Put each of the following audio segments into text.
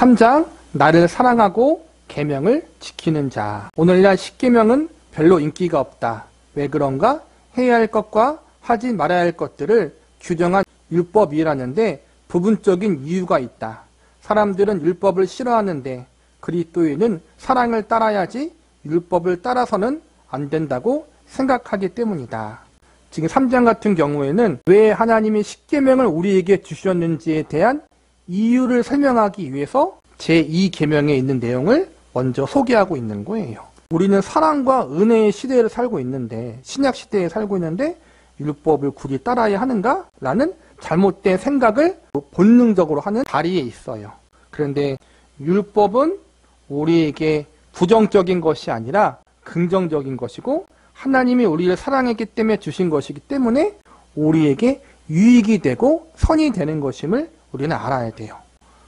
3장 나를 사랑하고 계명을 지키는 자. 오늘날 10계명은 별로 인기가 없다. 왜 그런가? 해야 할 것과 하지 말아야 할 것들을 규정한 율법이라는데 부분적인 이유가 있다. 사람들은 율법을 싫어하는데 그리스도인은 사랑을 따라야지 율법을 따라서는 안 된다고 생각하기 때문이다. 지금 3장 같은 경우에는 왜 하나님이 10계명을 우리에게 주셨는지에 대한 이유를 설명하기 위해서 제2계명에 있는 내용을 먼저 소개하고 있는 거예요. 우리는 사랑과 은혜의 시대를 살고 있는데, 신약 시대에 살고 있는데 율법을 굳이 따라야 하는가? 라는 잘못된 생각을 본능적으로 하는 자리에 있어요. 그런데 율법은 우리에게 부정적인 것이 아니라 긍정적인 것이고 하나님이 우리를 사랑했기 때문에 주신 것이기 때문에 우리에게 유익이 되고 선이 되는 것임을 우리는 알아야 돼요.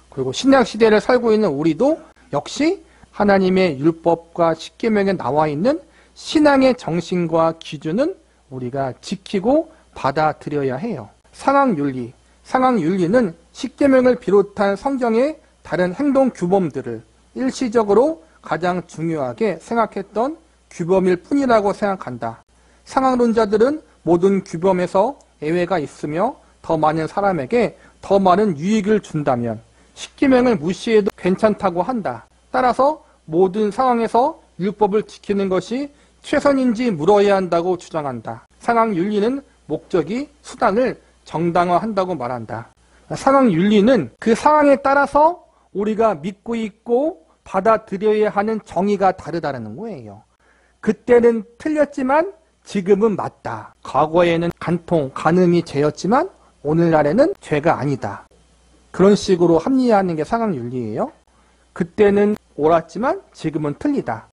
그리고 신약 시대를 살고 있는 우리도 역시 하나님의 율법과 10계명에 나와 있는 신앙의 정신과 기준은 우리가 지키고 받아들여야 해요. 상황윤리. 상황윤리는 10계명을 비롯한 성경의 다른 행동 규범들을 일시적으로 가장 중요하게 생각했던 규범일 뿐이라고 생각한다. 상황론자들은 모든 규범에서 예외가 있으며 더 많은 사람에게 더 많은 유익을 준다면 10계명을 무시해도 괜찮다고 한다. 따라서 모든 상황에서 율법을 지키는 것이 최선인지 물어야 한다고 주장한다. 상황윤리는 목적이 수단을 정당화한다고 말한다. 상황윤리는 그 상황에 따라서 우리가 믿고 있고 받아들여야 하는 정의가 다르다는 거예요. 그때는 틀렸지만 지금은 맞다. 과거에는 간통, 간음이 죄였지만 오늘날에는 죄가 아니다. 그런 식으로 합리화하는 게 상황윤리예요. 그때는 옳았지만 지금은 틀리다.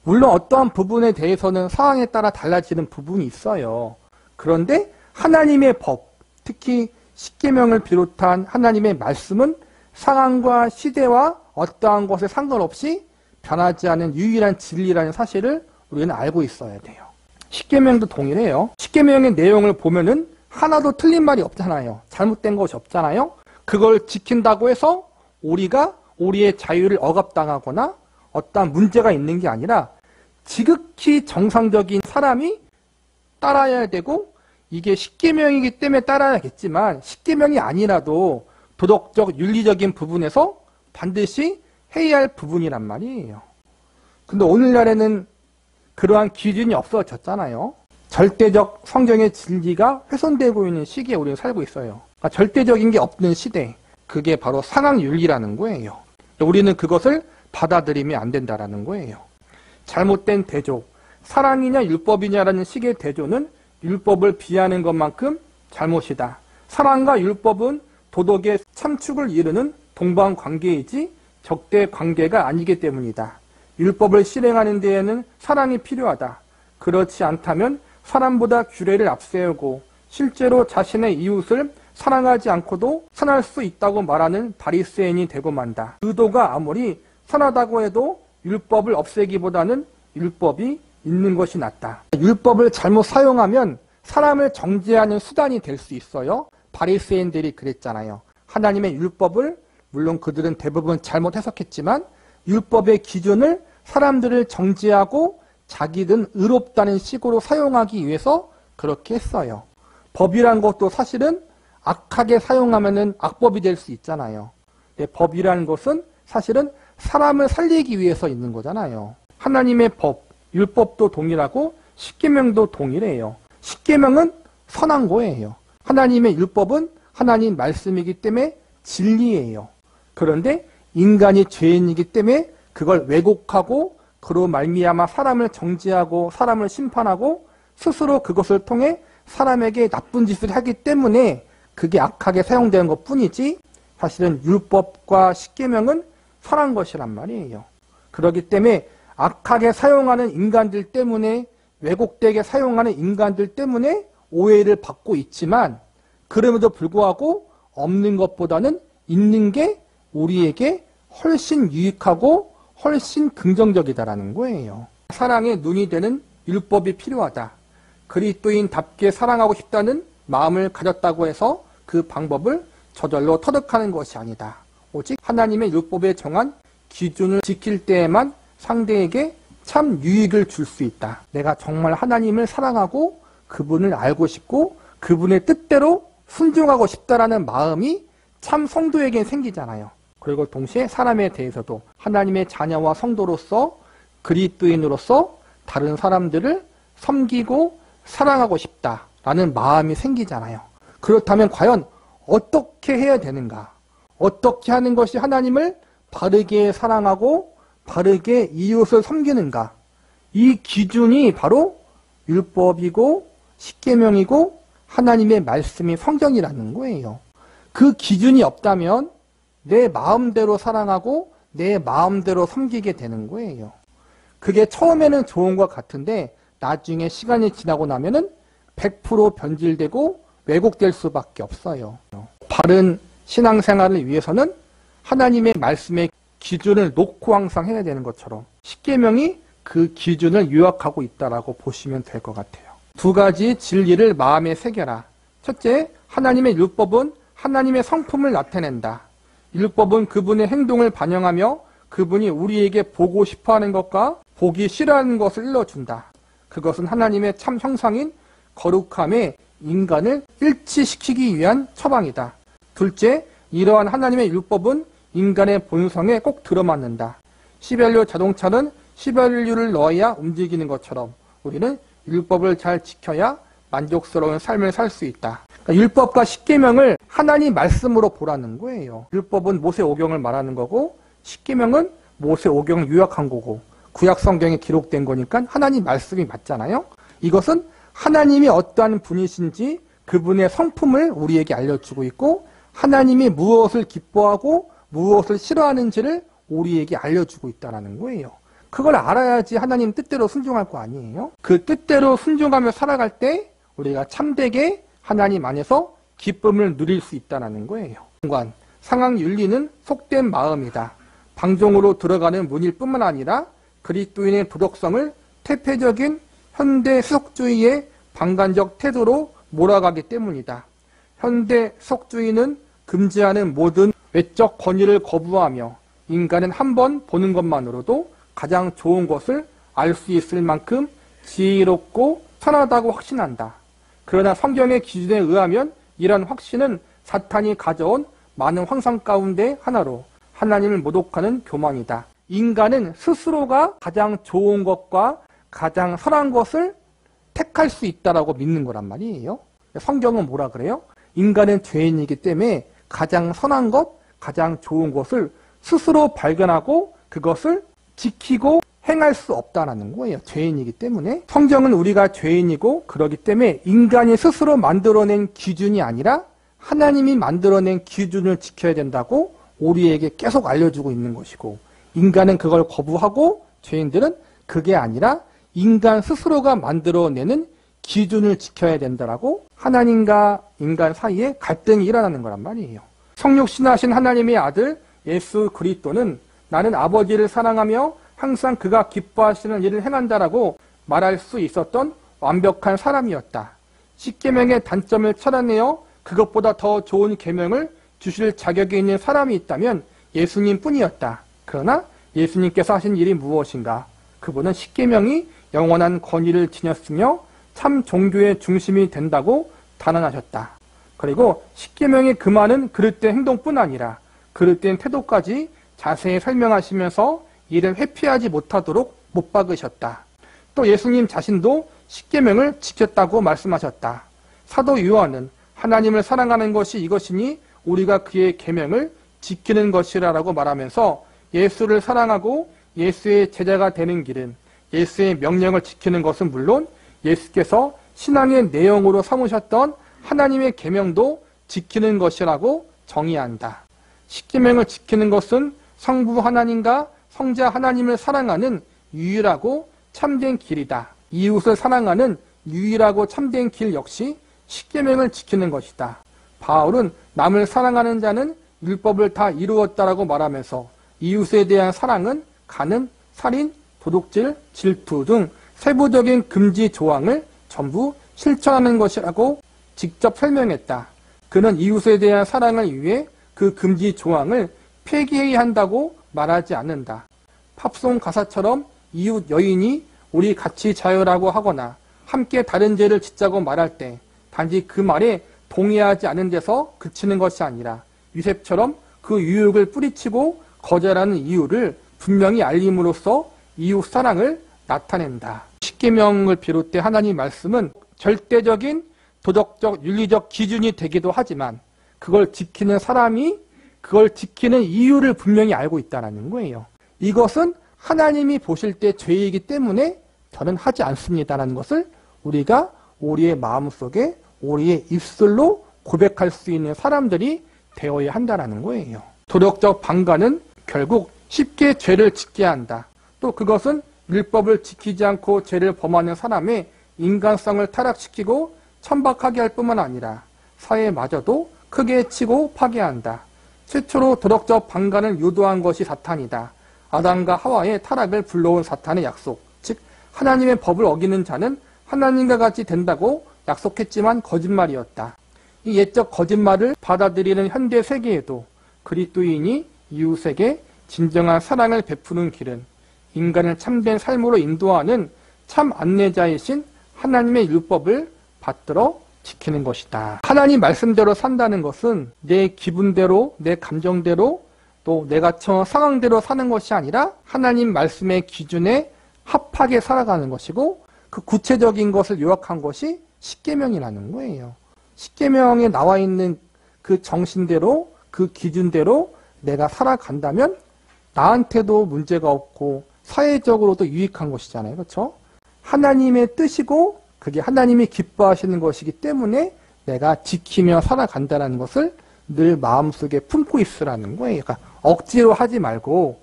물론 어떠한 부분에 대해서는 상황에 따라 달라지는 부분이 있어요. 그런데 하나님의 법, 특히 10계명을 비롯한 하나님의 말씀은 상황과 시대와 어떠한 것에 상관없이 변하지 않은 유일한 진리라는 사실을 우리는 알고 있어야 돼요. 10계명도 동일해요. 10계명의 내용을 보면은 하나도 틀린 말이 없잖아요. 잘못된 것이 없잖아요. 그걸 지킨다고 해서 우리가 우리의 자유를 억압당하거나 어떠한 문제가 있는 게 아니라 지극히 정상적인 사람이 따라야 되고, 이게 10계명이기 때문에 따라야겠지만 10계명이 아니라도 도덕적, 윤리적인 부분에서 반드시 해야 할 부분이란 말이에요. 근데 오늘날에는 그러한 기준이 없어졌잖아요. 절대적 성경의 진리가 훼손되고 있는 시기에 우리는 살고 있어요. 그러니까 절대적인 게 없는 시대, 그게 바로 상황윤리라는 거예요. 우리는 그것을 받아들이면 안 된다라는 거예요. 잘못된 대조, 사랑이냐 율법이냐라는 식의 대조는 율법을 비하는 것만큼 잘못이다. 사랑과 율법은 도덕의 참축을 이루는 동반관계이지 적대 관계가 아니기 때문이다. 율법을 실행하는 데에는 사랑이 필요하다. 그렇지 않다면 사람보다 규례를 앞세우고 실제로 자신의 이웃을 사랑하지 않고도 선할 수 있다고 말하는 바리새인이 되고 만다. 의도가 아무리 선하다고 해도 율법을 없애기보다는 율법이 있는 것이 낫다. 율법을 잘못 사용하면 사람을 정죄하는 수단이 될 수 있어요. 바리새인들이 그랬잖아요. 하나님의 율법을, 물론 그들은 대부분 잘못 해석했지만 율법의 기준을 사람들을 정죄하고 자기는 의롭다는 식으로 사용하기 위해서 그렇게 했어요. 법이란 것도 사실은 악하게 사용하면은 악법이 될 수 있잖아요. 근데 법이라는 것은 사실은 사람을 살리기 위해서 있는 거잖아요. 하나님의 법, 율법도 동일하고 10계명도 동일해요. 10계명은 선한 거예요. 하나님의 율법은 하나님 말씀이기 때문에 진리예요. 그런데 인간이 죄인이기 때문에 그걸 왜곡하고 그로 말미암아 사람을 정죄하고 사람을 심판하고 스스로 그것을 통해 사람에게 나쁜 짓을 하기 때문에 그게 악하게 사용되는 것뿐이지 사실은 율법과 10계명은 선한 것이란 말이에요. 그렇기 때문에 악하게 사용하는 인간들 때문에, 왜곡되게 사용하는 인간들 때문에 오해를 받고 있지만 그럼에도 불구하고 없는 것보다는 있는 게 우리에게 훨씬 유익하고 훨씬 긍정적이다라는 거예요. 사랑의 눈이 되는 율법이 필요하다. 그리스도인답게 사랑하고 싶다는 마음을 가졌다고 해서 그 방법을 저절로 터득하는 것이 아니다. 오직 하나님의 율법에 정한 기준을 지킬 때에만 상대에게 참 유익을 줄 수 있다. 내가 정말 하나님을 사랑하고 그분을 알고 싶고 그분의 뜻대로 순종하고 싶다라는 마음이 참 성도에게 생기잖아요. 그리고 동시에 사람에 대해서도 하나님의 자녀와 성도로서 그리스도인으로서 다른 사람들을 섬기고 사랑하고 싶다라는 마음이 생기잖아요. 그렇다면 과연 어떻게 해야 되는가? 어떻게 하는 것이 하나님을 바르게 사랑하고 바르게 이웃을 섬기는가? 이 기준이 바로 율법이고 십계명이고 하나님의 말씀이 성경이라는 거예요. 그 기준이 없다면 내 마음대로 사랑하고 내 마음대로 섬기게 되는 거예요. 그게 처음에는 좋은 것 같은데 나중에 시간이 지나고 나면은 100% 변질되고 왜곡될 수밖에 없어요. 바른 신앙생활을 위해서는 하나님의 말씀의 기준을 놓고 항상 해야 되는 것처럼 십계명이 그 기준을 요약하고 있다라고 보시면 될 것 같아요. 두 가지 진리를 마음에 새겨라. 첫째, 하나님의 율법은 하나님의 성품을 나타낸다. 율법은 그분의 행동을 반영하며 그분이 우리에게 보고 싶어하는 것과 보기 싫어하는 것을 일러준다. 그것은 하나님의 참 형상인 거룩함에 인간을 일치시키기 위한 처방이다. 둘째, 이러한 하나님의 율법은 인간의 본성에 꼭 들어맞는다. 시벨류 자동차는 시벨류를 넣어야 움직이는 것처럼 우리는 율법을 잘 지켜야 만족스러운 삶을 살 수 있다. 그러니까 율법과 십계명을 하나님 말씀으로 보라는 거예요. 율법은 모세 오경을 말하는 거고 십계명은 모세 오경을 요약한 거고 구약 성경에 기록된 거니까 하나님 말씀이 맞잖아요. 이것은 하나님이 어떠한 분이신지 그분의 성품을 우리에게 알려주고 있고 하나님이 무엇을 기뻐하고 무엇을 싫어하는지를 우리에게 알려주고 있다는 거예요. 그걸 알아야지 하나님 뜻대로 순종할 거 아니에요? 그 뜻대로 순종하며 살아갈 때 우리가 참되게 하나님 안에서 기쁨을 누릴 수 있다는 거예요. 상황 윤리는 속된 마음이다. 방종으로 들어가는 문일 뿐만 아니라 그리스도인의 도덕성을 퇴폐적인 현대 세속주의의 방관적 태도로 몰아가기 때문이다. 현대 세속주의는 금지하는 모든 외적 권위를 거부하며 인간은 한 번 보는 것만으로도 가장 좋은 것을 알 수 있을 만큼 지혜롭고 선하다고 확신한다. 그러나 성경의 기준에 의하면 이런 확신은 사탄이 가져온 많은 환상 가운데 하나로 하나님을 모독하는 교만이다. 인간은 스스로가 가장 좋은 것과 가장 선한 것을 택할 수 있다라고 믿는 거란 말이에요. 성경은 뭐라 그래요? 인간은 죄인이기 때문에 가장 선한 것, 가장 좋은 것을 스스로 발견하고 그것을 지키고 행할 수 없다는 거예요. 죄인이기 때문에. 성경은 우리가 죄인이고 그러기 때문에 인간이 스스로 만들어낸 기준이 아니라 하나님이 만들어낸 기준을 지켜야 된다고 우리에게 계속 알려주고 있는 것이고 인간은 그걸 거부하고 죄인들은 그게 아니라 인간 스스로가 만들어내는 기준을 지켜야 된다라고 하나님과 인간 사이에 갈등이 일어나는 거란 말이에요. 성육신하신 하나님의 아들 예수 그리스도는 나는 아버지를 사랑하며 항상 그가 기뻐하시는 일을 행한다라고 말할 수 있었던 완벽한 사람이었다. 십계명의 단점을 찾아내어 그것보다 더 좋은 계명을 주실 자격이 있는 사람이 있다면 예수님 뿐이었다. 그러나 예수님께서 하신 일이 무엇인가? 그분은 십계명이 영원한 권위를 지녔으며 참 종교의 중심이 된다고 단언하셨다. 그리고 십계명의 그 많은 그릇된 행동뿐 아니라 그릇된 태도까지 자세히 설명하시면서 이를 회피하지 못하도록 못 박으셨다. 또 예수님 자신도 십계명을 지켰다고 말씀하셨다. 사도 요한은 하나님을 사랑하는 것이 이것이니 우리가 그의 계명을 지키는 것이라고 말하면서 예수를 사랑하고 예수의 제자가 되는 길은 예수의 명령을 지키는 것은 물론 예수께서 신앙의 내용으로 삼으셨던 하나님의 계명도 지키는 것이라고 정의한다. 십계명을 지키는 것은 성부 하나님과 성자 하나님을 사랑하는 유일하고 참된 길이다. 이웃을 사랑하는 유일하고 참된 길 역시 십계명을 지키는 것이다. 바울은 남을 사랑하는 자는 율법을 다 이루었다라고 말하면서 이웃에 대한 사랑은 간음, 살인, 도둑질, 질투 등 세부적인 금지 조항을 전부 실천하는 것이라고 직접 설명했다. 그는 이웃에 대한 사랑을 위해 그 금지 조항을 폐기해야 한다고 말하지 않는다. 팝송 가사처럼 이웃 여인이 우리 같이 자유라고 하거나 함께 다른 죄를 짓자고 말할 때 단지 그 말에 동의하지 않은 데서 그치는 것이 아니라 유셉처럼 그 유혹을 뿌리치고 거절하는 이유를 분명히 알림으로써 이웃 사랑을 나타낸다. 십계명을 비롯해 하나님 말씀은 절대적인 도덕적 윤리적 기준이 되기도 하지만 그걸 지키는 사람이 그걸 지키는 이유를 분명히 알고 있다는 거예요. 이것은 하나님이 보실 때 죄이기 때문에 저는 하지 않습니다라는 것을 우리가 우리의 마음속에 우리의 입술로 고백할 수 있는 사람들이 되어야 한다는 거예요. 도덕적 방관은 결국 쉽게 죄를 짓게 한다. 또 그것은 율법을 지키지 않고 죄를 범하는 사람의 인간성을 타락시키고 천박하게 할 뿐만 아니라 사회마저도 크게 치고 파괴한다. 최초로 도덕적 방관을 유도한 것이 사탄이다. 아담과 하와의 타락을 불러온 사탄의 약속, 즉 하나님의 법을 어기는 자는 하나님과 같이 된다고 약속했지만 거짓말이었다. 이 옛적 거짓말을 받아들이는 현대 세계에도 그리스도인이 이웃에게 진정한 사랑을 베푸는 길은 인간을 참된 삶으로 인도하는 참 안내자이신 하나님의 율법을 받들어 지키는 것이다. 하나님 말씀대로 산다는 것은 내 기분대로, 내 감정대로, 또 내가 처한 상황대로 사는 것이 아니라 하나님 말씀의 기준에 합하게 살아가는 것이고 그 구체적인 것을 요약한 것이 십계명이라는 거예요. 십계명에 나와 있는 그 정신대로, 그 기준대로 내가 살아간다면 나한테도 문제가 없고 사회적으로도 유익한 것이잖아요. 그렇죠? 하나님의 뜻이고 그게 하나님이 기뻐하시는 것이기 때문에 내가 지키며 살아간다는 것을 늘 마음속에 품고 있으라는 거예요. 그러니까 억지로 하지 말고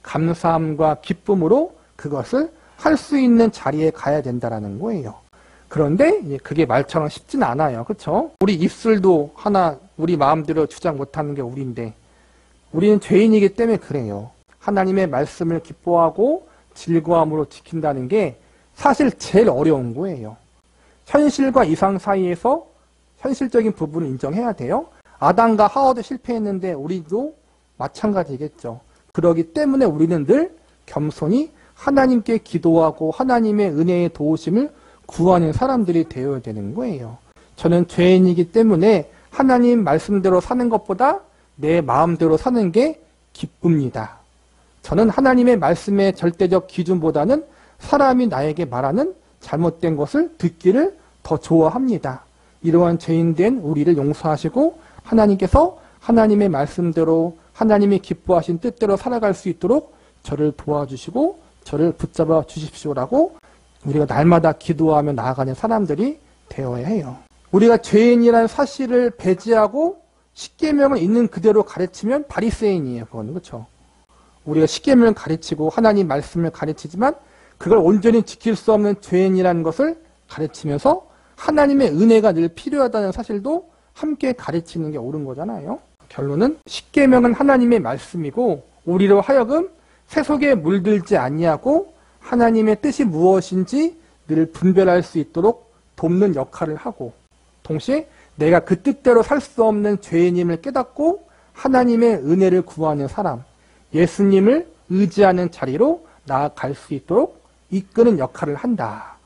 감사함과 기쁨으로 그것을 할 수 있는 자리에 가야 된다는 거예요. 그런데 그게 말처럼 쉽진 않아요. 그렇죠? 우리 입술도 하나 우리 마음대로 주장 못하는 게 우리인데 우리는 죄인이기 때문에 그래요. 하나님의 말씀을 기뻐하고 즐거움으로 지킨다는 게 사실 제일 어려운 거예요. 현실과 이상 사이에서 현실적인 부분을 인정해야 돼요. 아담과 하와도 실패했는데 우리도 마찬가지겠죠. 그렇기 때문에 우리는 늘 겸손히 하나님께 기도하고 하나님의 은혜의 도우심을 구하는 사람들이 되어야 되는 거예요. 저는 죄인이기 때문에 하나님 말씀대로 사는 것보다 내 마음대로 사는 게 기쁩니다. 저는 하나님의 말씀의 절대적 기준보다는 사람이 나에게 말하는 잘못된 것을 듣기를 더 좋아합니다. 이러한 죄인된 우리를 용서하시고 하나님께서 하나님의 말씀대로 하나님이 기뻐하신 뜻대로 살아갈 수 있도록 저를 도와주시고 저를 붙잡아 주십시오라고 우리가 날마다 기도하며 나아가는 사람들이 되어야 해요. 우리가 죄인이라는 사실을 배제하고 십계명을 있는 그대로 가르치면 바리새인이에요. 그거는 그렇죠. 우리가 십계명을 가르치고 하나님 말씀을 가르치지만 그걸 온전히 지킬 수 없는 죄인이라는 것을 가르치면서 하나님의 은혜가 늘 필요하다는 사실도 함께 가르치는 게 옳은 거잖아요. 결론은 십계명은 하나님의 말씀이고 우리로 하여금 세속에 물들지 아니하고 하나님의 뜻이 무엇인지 늘 분별할 수 있도록 돕는 역할을 하고 동시에 내가 그 뜻대로 살 수 없는 죄인임을 깨닫고 하나님의 은혜를 구하는 사람, 예수님을 의지하는 자리로 나아갈 수 있도록 이끄는 역할을 한다.